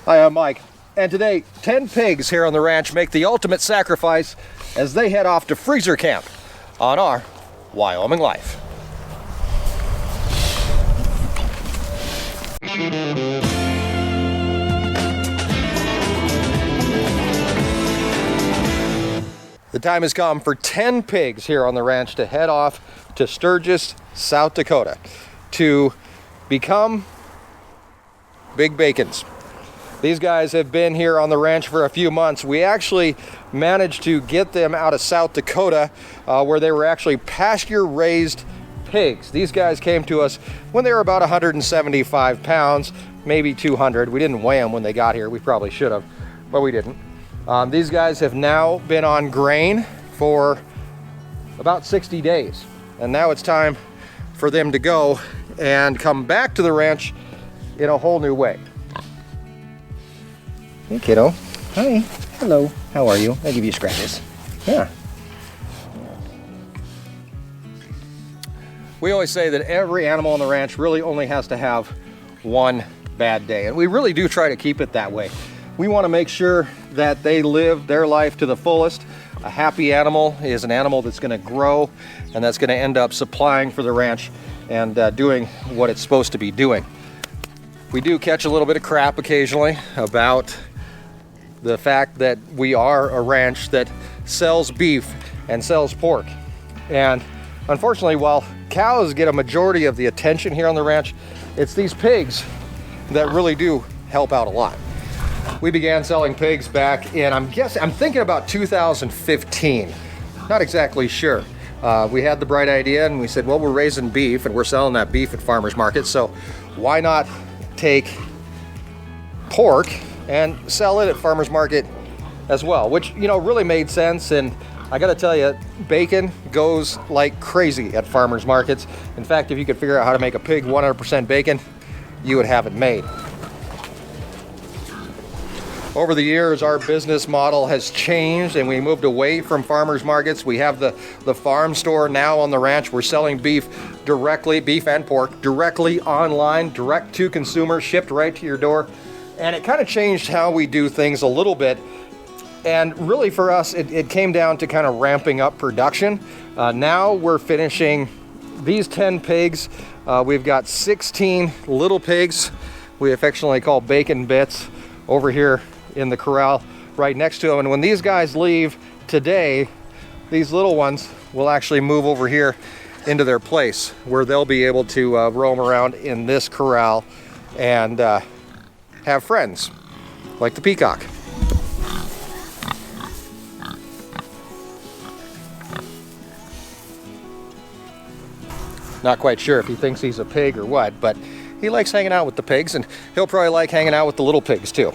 Hi, I'm Mike, and today 10 pigs here on the ranch make the ultimate sacrifice as they head off to freezer camp on Our Wyoming Life. The time has come for 10 pigs here on the ranch to head off to Sturgis, South Dakota to become big bacons. These guys have been here on the ranch for a few months. We actually managed to get them out of South Dakota where they were actually pasture-raised pigs. These guys came to us when they were about 175 pounds, maybe 200. We didn't weigh them when they got here. We probably should have, but we didn't. These guys have now been on grain for about 60 days. And now it's time for them to go and come back to the ranch in a whole new way. Hey, kiddo. Hi. Hello. How are you? I'll give you scratches. Yeah. We always say that every animal on the ranch really only has to have one bad day. And we really do try to keep it that way. We want to make sure that they live their life to the fullest. A happy animal is an animal that's going to grow and that's going to end up supplying for the ranch and doing what it's supposed to be doing. We do catch a little bit of crap occasionally about the fact that we are a ranch that sells beef and sells pork. And unfortunately, while cows get a majority of the attention here on the ranch, it's these pigs that really do help out a lot. We began selling pigs back in, I'm thinking about 2015. Not exactly sure. We had the bright idea and we said, well, we're raising beef and we're selling that beef at farmers markets, so why not take pork and sell it at farmers market as well, which, you know, really made sense. And I gotta tell you, bacon goes like crazy at farmers markets. In fact, if you could figure out how to make a pig 100% bacon, you would have it made. Over the years, our business model has changed and we moved away from farmers markets. We have the farm store now on the ranch. We're selling beef directly, beef and pork, directly online, direct to consumer, shipped right to your door. And it kind of changed how we do things a little bit. And really for us, it came down to kind of ramping up production. Now we're finishing these 10 pigs. We've got 16 little pigs we affectionately call bacon bits over here in the corral right next to them. And when these guys leave today, these little ones will actually move over here into their place where they'll be able to roam around in this corral and have friends like the peacock. Not quite sure if he thinks he's a pig or what, but he likes hanging out with the pigs, and he'll probably like hanging out with the little pigs too.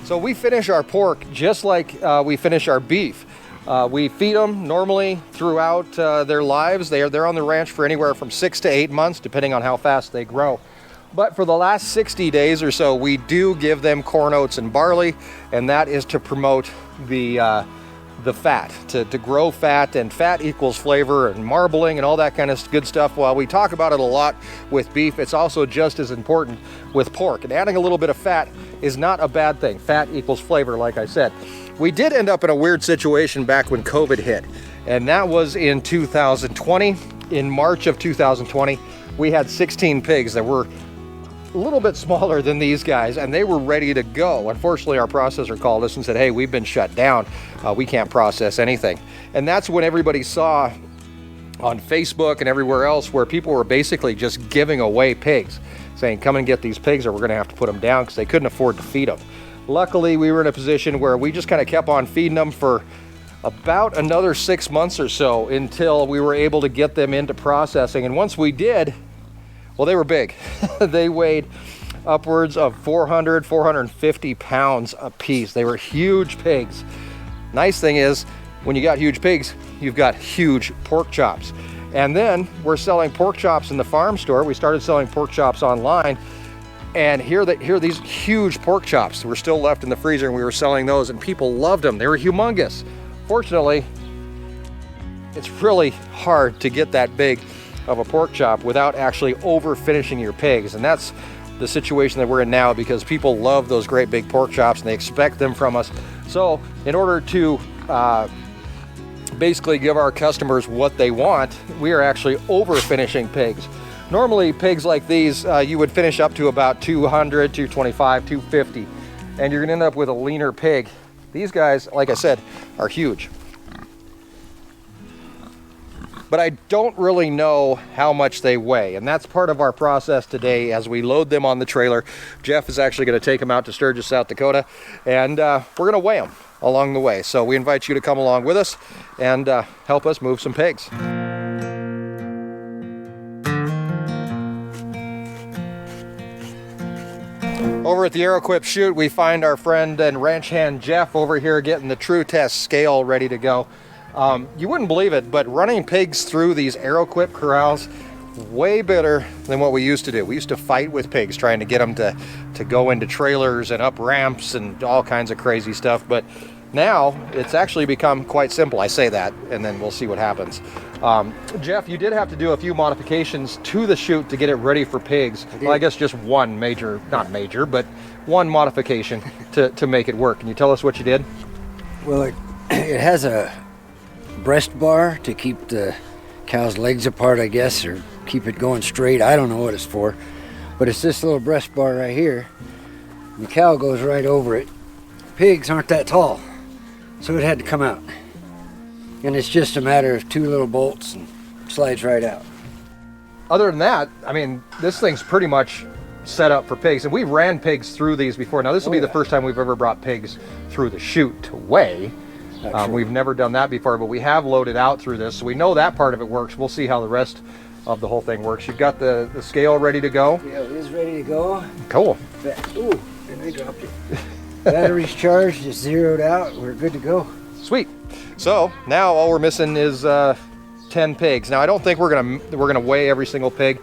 So we finish our pork just like we finish our beef. We feed them normally throughout their lives. They're on the ranch for anywhere from 6 to 8 months, depending on how fast they grow. But for the last 60 days or so, we do give them corn, oats, and barley, and that is to promote the fat, to grow fat, and fat equals flavor and marbling and all that kind of good stuff. While we talk about it a lot with beef, it's also just as important with pork. And adding a little bit of fat is not a bad thing. Fat equals flavor, like I said. We did end up in a weird situation back when COVID hit, and that was in 2020. In March of 2020, we had 16 pigs that were a little bit smaller than these guys, and they were ready to go. Unfortunately, our processor called us and said, hey, we've been shut down. We can't process anything. And that's when everybody saw on Facebook and everywhere else where people were basically just giving away pigs, saying, come and get these pigs or we're going to have to put them down because they couldn't afford to feed them. Luckily, we were in a position where we just kind of kept on feeding them for about another 6 months or so until we were able to get them into processing. And once we did, well, they were big. They weighed upwards of 400, 450 pounds a piece. They were huge pigs. Nice thing is, when you got huge pigs, you've got huge pork chops. And then we're selling pork chops in the farm store. We started selling pork chops online. And here are these huge pork chops that were still left in the freezer, and we were selling those, and people loved them. They were humongous. Fortunately, it's really hard to get that big of a pork chop without actually over finishing your pigs. And that's the situation that we're in now, because people love those great big pork chops and they expect them from us. So in order to basically give our customers what they want, we are actually over finishing pigs. Normally pigs like these, you would finish up to about 200, 225, 250, and you're gonna end up with a leaner pig. These guys, like I said, are huge. But I don't really know how much they weigh, and that's part of our process today as we load them on the trailer. Jeff is actually going to take them out to Sturgis, South Dakota, and we're going to weigh them along the way. So we invite you to come along with us and help us move some pigs. Over at the arrowquip chute, we find our friend and ranch hand Jeff over here getting the True Test scale ready to go. You wouldn't believe it, but running pigs through these arrowquip corrals, way better than what we used to do. We used to fight with pigs trying to get them to go into trailers and up ramps and all kinds of crazy stuff. But now it's actually become quite simple. I say that, and then we'll see what happens. Jeff, you did have to do a few modifications to the chute to get it ready for pigs. Well, I guess just one major, not major, but one modification to make it work. Can you tell us what you did? Well, it has a breast bar to keep the cow's legs apart, I guess, or keep it going straight. I don't know what it's for, but it's this little breast bar right here, and the cow goes right over it. Pigs aren't that tall, so it had to come out, and it's just a matter of two little bolts and slides right out. Other than that, I mean, this thing's pretty much set up for pigs, and we ran pigs through these before. Now this will be the first time we've ever brought pigs through the chute to weigh. We've never done that before, but we have loaded out through this, so we know that part of it works. We'll see how the rest of the whole thing works. You've got the scale ready to go? Yeah, it is ready to go. Cool. Ooh, and I dropped it. Battery's charged, just zeroed out. We're good to go. Sweet. So now all we're missing is 10 pigs. Now I don't think we're gonna weigh every single pig,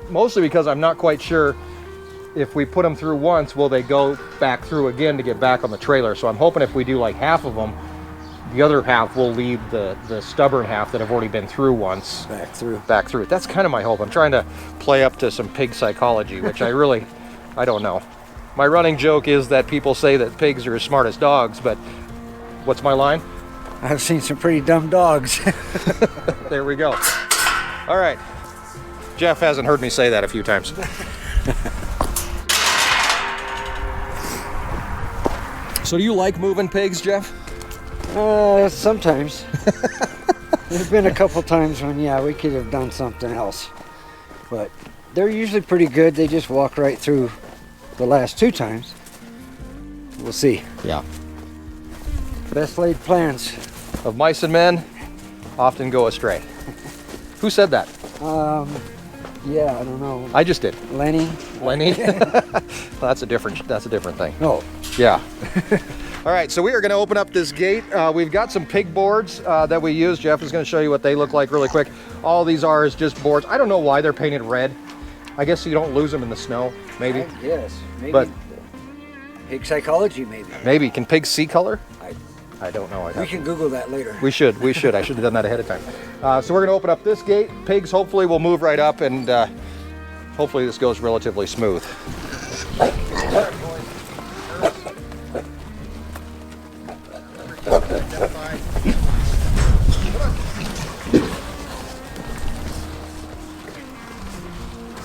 mostly because I'm not quite sure if we put them through once, will they go back through again to get back on the trailer. So I'm hoping if we do like half of them, the other half will leave the stubborn half that have already been through once back through it. That's kind of my hope. I'm trying to play up to some pig psychology, which I don't know. My running joke is that people say that pigs are as smart as dogs, but what's my line? I've seen some pretty dumb dogs. There we go. All right. Jeff hasn't heard me say that a few times. So do you like moving pigs, Jeff? Sometimes. There's been a couple times when, yeah, we could have done something else. But they're usually pretty good. They just walk right through the last two times. We'll see. Yeah. Best laid plans of mice and men often go astray. Who said that? Yeah, I don't know. I just did. Lenny? Well, that's a different thing. Oh. Yeah. All right, so we are going to open up this gate. We've got some pig boards that we use. Jeff is going to show you what they look like really quick. All these are is just boards. I don't know why they're painted red. I guess so you don't lose them in the snow, maybe. Yes, maybe. But pig psychology, maybe. Maybe. Can pigs see color? I don't know. We can Google that later. We should. I should have done that ahead of time. So we're going to open up this gate. Pigs hopefully will move right up, and hopefully this goes relatively smooth.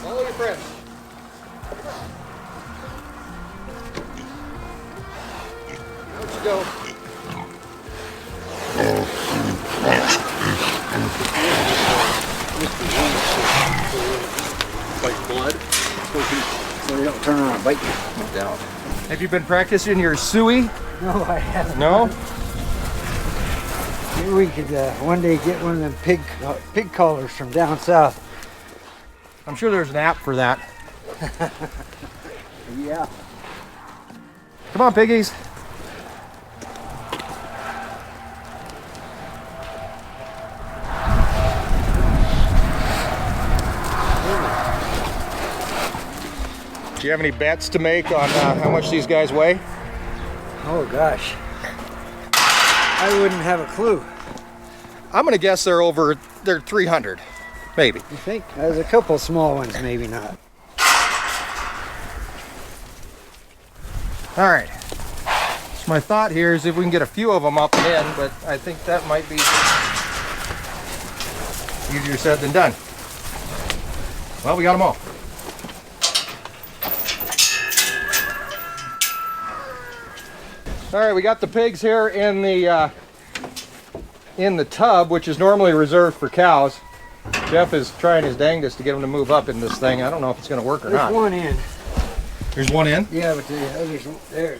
Follow your friends. Out you go. Like blood? So they don't turn around and bite you. No doubt. Have you been practicing your suey? No, I haven't. No? Maybe we could one day get one of them pig collars from down south. I'm sure there's an app for that. Yeah. Come on, piggies. Do you have any bets to make on how much these guys weigh? Oh gosh. I wouldn't have a clue. I'm gonna guess they're 300. Maybe. You think? There's a couple small ones, maybe not. All right. So my thought here is if we can get a few of them up and in, but I think that might be easier said than done. Well, we got them all. All right, we got the pigs here in the tub, which is normally reserved for cows. Jeff is trying his dangest to get them to move up in this thing. I don't know if it's going to work or not. There's one in. There's one in? Yeah, but the others, there.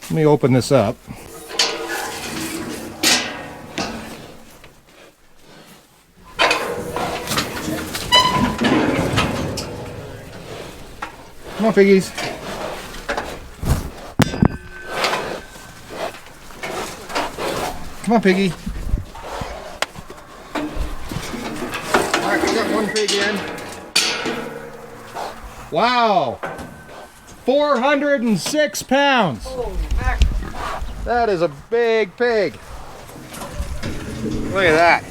Let me open this up. Come on, piggies. Come on, piggy. All right, we got one pig in. Wow. 406 pounds. Holy mackerel. That is a big pig. Look at that.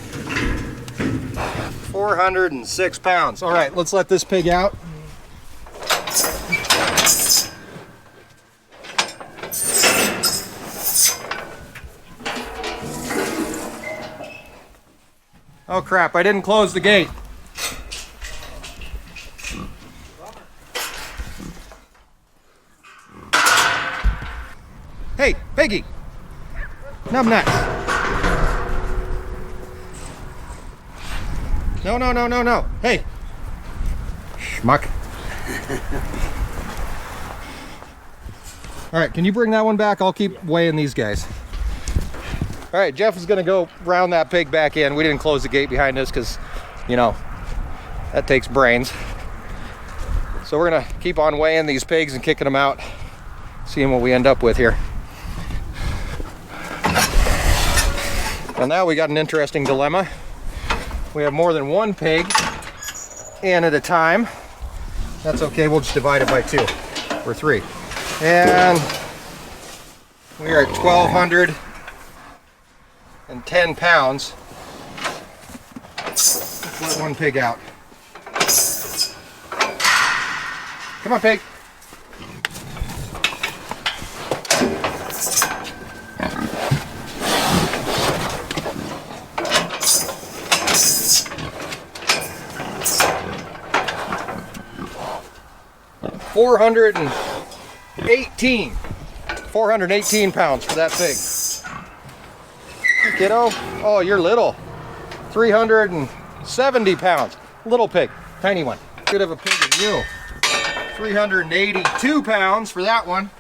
406 pounds. All right, let's let this pig out. Oh crap, I didn't close the gate. Hey, piggy. Numbnuts. No, no, no, no, no. Hey. Schmuck. All right, can you bring that one back? I'll keep weighing these guys. All right, Jeff is going to go round that pig back in. We didn't close the gate behind us because, you know, that takes brains. So we're going to keep on weighing these pigs and kicking them out, seeing what we end up with here. Well, now we got an interesting dilemma. We have more than one pig in at a time. That's okay, we'll just divide it by 2 or 3. And we are at 1,210 pounds. Let's let one pig out. Come on, pig. $418 pounds for that pig. Hey, kiddo. Oh, you're little. 370 pounds. Little pig. Tiny one. Good of a pig as you. 382 pounds for that one.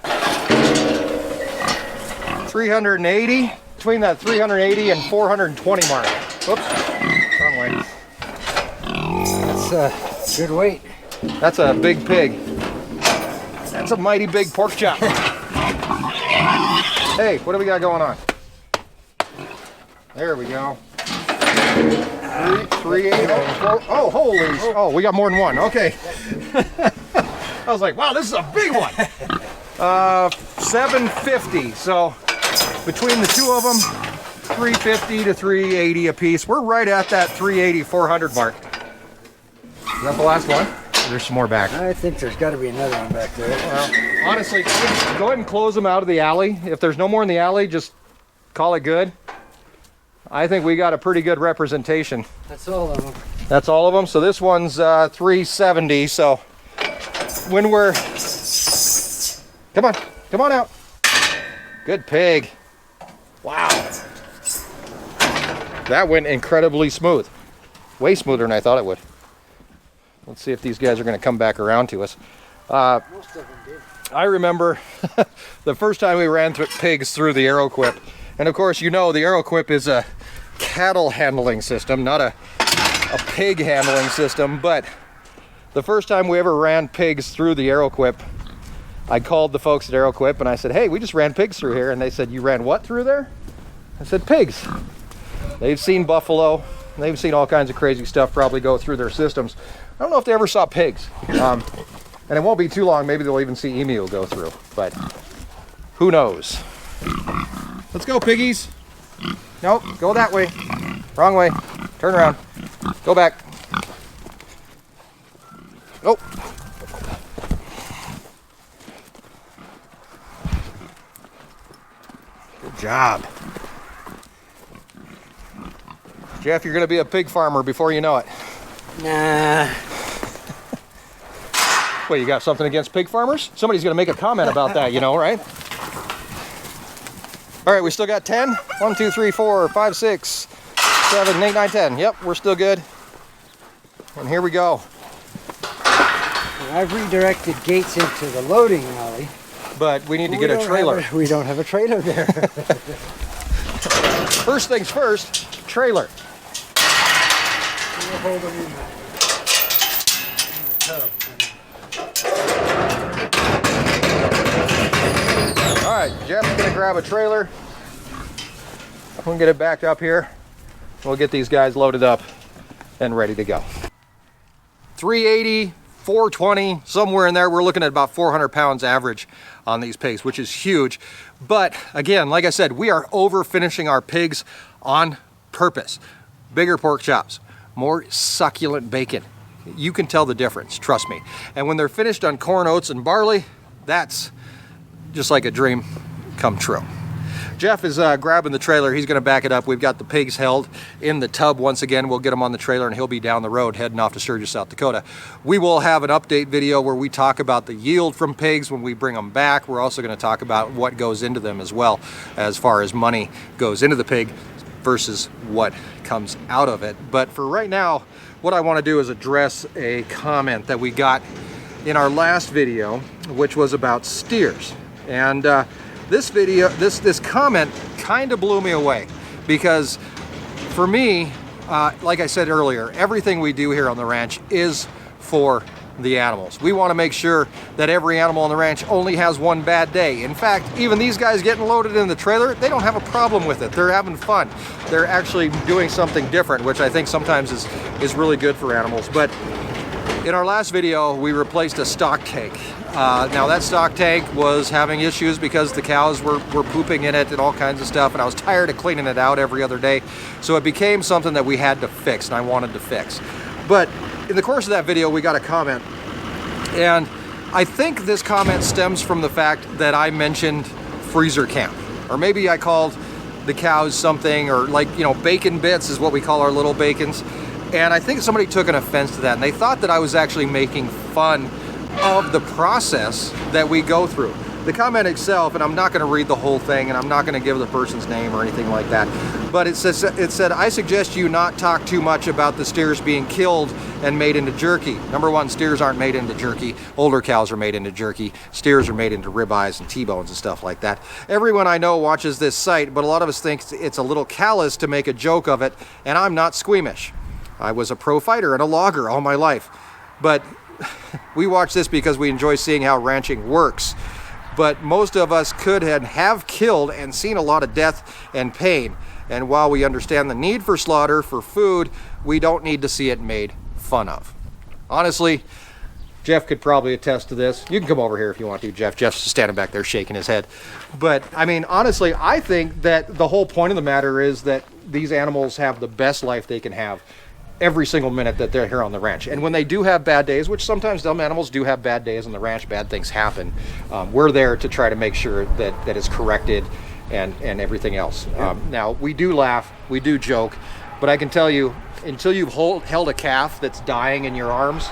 380. Between that 380 and 420 mark. Whoops. Wrong way. That's a good weight. That's a big pig. That's a mighty big pork chop. Hey, what do we got going on? There we go. 380. Oh, holy. Oh, we got more than one. Okay. I was like, wow, this is a big one. 750. So between the two of them, 350 to 380 a piece. We're right at that 380, 400 mark. Is that the last one? There's some more back. I think there's got to be another one back there. Well, honestly, go ahead and close them out of the alley. If there's no more in the alley, just call it good. I think we got a pretty good representation. That's all of them. That's all of them. So this one's 370. So when we're... Come on out. Good pig. Wow. That went incredibly smooth. Way smoother than I thought it would. Let's see if these guys are going to come back around to us. Most of them did. I remember the first time we ran pigs through the arrowquip. And of course, you know, the arrowquip is a cattle handling system, not a pig handling system. But the first time we ever ran pigs through the arrowquip, I called the folks at Arrowquip and I said, hey, we just ran pigs through here. And they said, you ran what through there? I said, pigs. They've seen buffalo. They've seen all kinds of crazy stuff probably go through their systems. I don't know if they ever saw pigs. And it won't be too long. Maybe they'll even see emu go through. But who knows? Let's go, piggies. Nope, go that way. Wrong way. Turn around. Go back. Oh. Good job. Jeff, you're going to be a pig farmer before you know it. Nah. Wait, you got something against pig farmers? Somebody's going to make a comment about that, you know, right? All right, we still got 10. 1, 2, 3, 4, 5, 6, 7, 8, 9, 10. Yep, we're still good. And here we go. I've redirected Gates into the loading alley. But we need to get a trailer. We don't have a trailer there. First things first, trailer. We'll hold them in the tub. All right, Jeff's gonna grab a trailer. We'll get it back up here. We'll get these guys loaded up and ready to go. 380, 420, somewhere in there. We're looking at about 400 pounds average on these pigs, which is huge. But again, like I said, we are over finishing our pigs on purpose. Bigger pork chops, more succulent bacon. You can tell the difference, trust me. And when they're finished on corn, oats, and barley, that's just like a dream come true. Jeff is grabbing the trailer. He's going to back it up. We've got the pigs held in the tub once again. We'll get him on the trailer and he'll be down the road heading off to Sturgis, South Dakota. We will have an update video where we talk about the yield from pigs when we bring them back. We're also going to talk about what goes into them as well, as far as money goes into the pig versus what comes out of it. But for right now, what I want to do is address a comment that we got in our last video, which was about steers. And this comment kind of blew me away, because for me, like I said earlier, everything we do here on the ranch is for the animals. We want to make sure that every animal on the ranch only has one bad day. In fact, even these guys getting loaded in the trailer, they don't have a problem with it. They're having fun. They're actually doing something different, which I think sometimes is really good for animals. But in our last video, we replaced a stock tank. Now that stock tank was having issues because the cows were pooping in it and all kinds of stuff, and I was tired of cleaning it out every other day. So it became something that we had to fix, and I wanted to fix. But in the course of that video, we got a comment, and I think this comment stems from the fact that I mentioned freezer camp, or maybe I called the cows something, or like, you know, bacon bits is what we call our little bacons. And I think somebody took an offense to that, and they thought that I was actually making fun of the process that we go through. The comment itself, and I'm not going to read the whole thing, and I'm not going to give the person's name or anything like that, but it said, I suggest you not talk too much about the steers being killed and made into jerky. Number one, steers aren't made into jerky. Older cows are made into jerky. Steers are made into ribeyes and T-bones and stuff like that. Everyone I know watches this site, but a lot of us think it's a little callous to make a joke of it, and I'm not squeamish. I was a pro fighter and a logger all my life, but we watch this because we enjoy seeing how ranching works. But most of us could and have killed and seen a lot of death and pain. And while we understand the need for slaughter for food, we don't need to see it made fun of. Honestly, Jeff could probably attest to this. You can come over here if you want to, Jeff. Jeff's standing back there shaking his head. But I mean, honestly, I think that the whole point of the matter is that these animals have the best life they can have every single minute that they're here on the ranch. And when they do have bad days, which sometimes dumb animals do have bad days on the ranch, bad things happen, we're there to try to make sure that it's corrected and everything else. Now, we do laugh, we do joke, but I can tell you, until you've held a calf that's dying in your arms,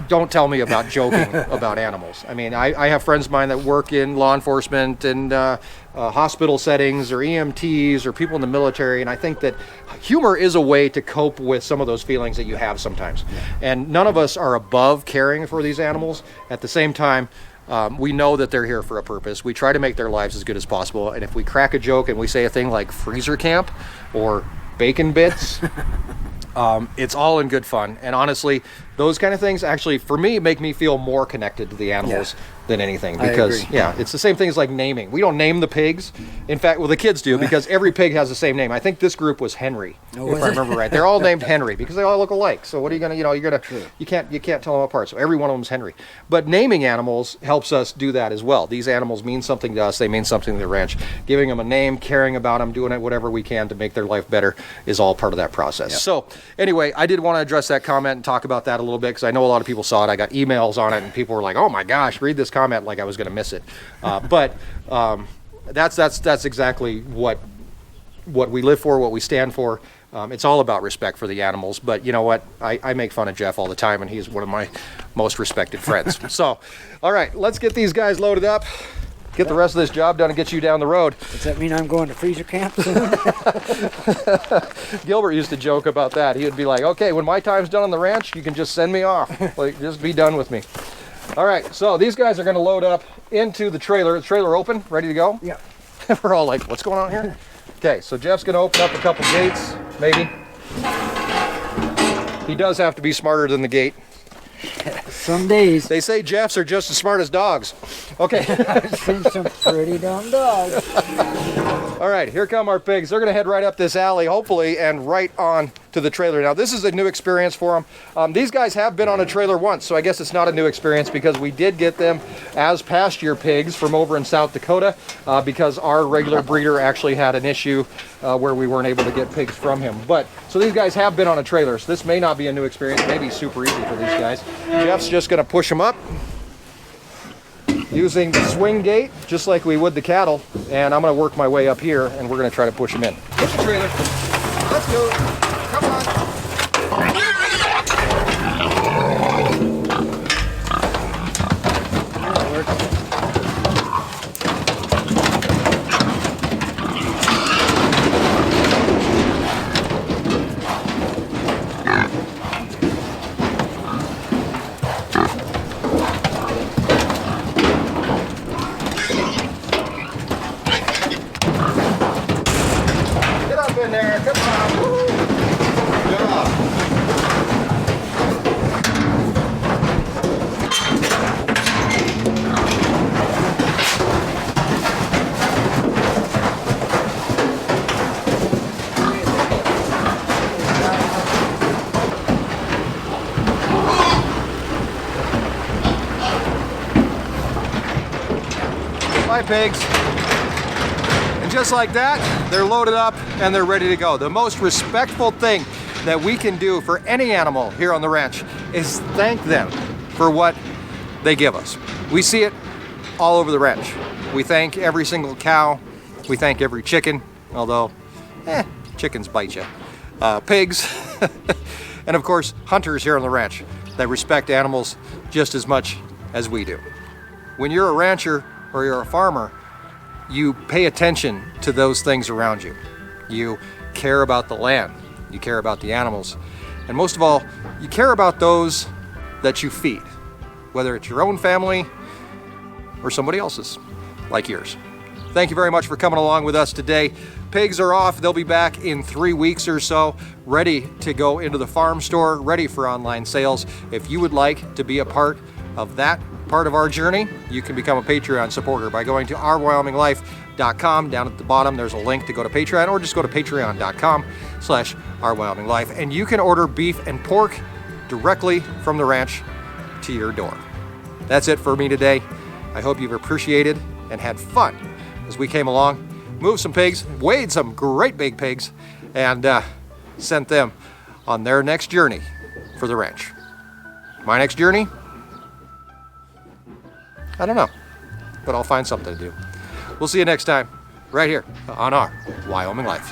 don't tell me about joking about animals. I mean, I have friends of mine that work in law enforcement and hospital settings, or EMTs, or people in the military, and I think that humor is a way to cope with some of those feelings that you have sometimes. And none of us are above caring for these animals. At the same time, we know that they're here for a purpose. We try to make their lives as good as possible, and if we crack a joke and we say a thing like freezer camp or bacon bits, it's all in good fun. And honestly, those kind of things actually, for me, make me feel more connected to the animals than anything, I because agree. yeah, it's the same thing as like naming. We don't name the pigs. In fact, well, the kids do, because every pig has the same name. I think this group was Henry, Oh, if was I it? remember right. They're all named Henry because they all look alike. So what are you gonna, you can't tell them apart. So every one of them's Henry. But naming animals helps us do that as well. These animals mean something to us. They mean something to the ranch. Giving them a name, caring about them, doing it whatever we can to make their life better is all part of that process. Yep. So anyway, I did want to address that comment and talk about that a little bit, because I know a lot of people saw it. I got emails on it, and people were like, "Oh my gosh, read this comment," like I was going to miss it. But that's exactly what we live for, what we stand for. It's all about respect for the animals. But you know what? I make fun of Jeff all the time, and he's one of my most respected friends. So, all right, let's get these guys loaded up, get the rest of this job done, and get you down the road. Does that mean I'm going to freezer camp soon? Gilbert used to joke about that. He would be like, "Okay, when my time's done on the ranch, you can just send me off. Like, just be done with me." All right, so these guys are going to load up into the trailer. The trailer open, ready to go? Yeah. We're all like, "What's going on here?" Okay, so Jeff's going to open up a couple gates, maybe. He does have to be smarter than the gate. Some days. They say Jeffs are just as smart as dogs. Okay. I've seen some pretty dumb dogs. All right, here come our pigs. They're going to head right up this alley, hopefully, and right on to the trailer. Now, this is a new experience for them. These guys have been on a trailer once, so I guess it's not a new experience, because we did get them as pasture pigs from over in South Dakota, because our regular breeder actually had an issue where we weren't able to get pigs from him. But so these guys have been on a trailer, so this may not be a new experience. It may be super easy for these guys. Jeff's just going to push them up using the swing gate, just like we would the cattle, and I'm going to work my way up here, and we're going to try to push them in. Push the trailer. Let's go. Come on. That works. Get up in there. Come on. Woo. Good job. Bye, pigs. And just like that, they're loaded up and they're ready to go. The most respectful thing that we can do for any animal here on the ranch is thank them for what they give us. We see it all over the ranch. We thank every single cow. We thank every chicken, although, chickens bite you. Pigs, and of course, hunters here on the ranch that respect animals just as much as we do. When you're a rancher or you're a farmer, you pay attention to those things around you. You care about the land, you care about the animals, and most of all, you care about those that you feed, whether it's your own family or somebody else's, like yours. Thank you very much for coming along with us today. Pigs are off. They'll be back in 3 weeks or so, ready to go into the farm store, ready for online sales. If you would like to be a part of that part of our journey, you can become a Patreon supporter by going to ourwyominglife.com. Down at the bottom, there's a link to go to Patreon, or just go to patreon.com/ourwyominglife, and you can order beef and pork directly from the ranch to your door. That's it for me today. I hope you've appreciated and had fun as we came along, moved some pigs, weighed some great big pigs, and sent them on their next journey for the ranch. My next journey? I don't know, but I'll find something to do. We'll see you next time, right here on Our Wyoming Life.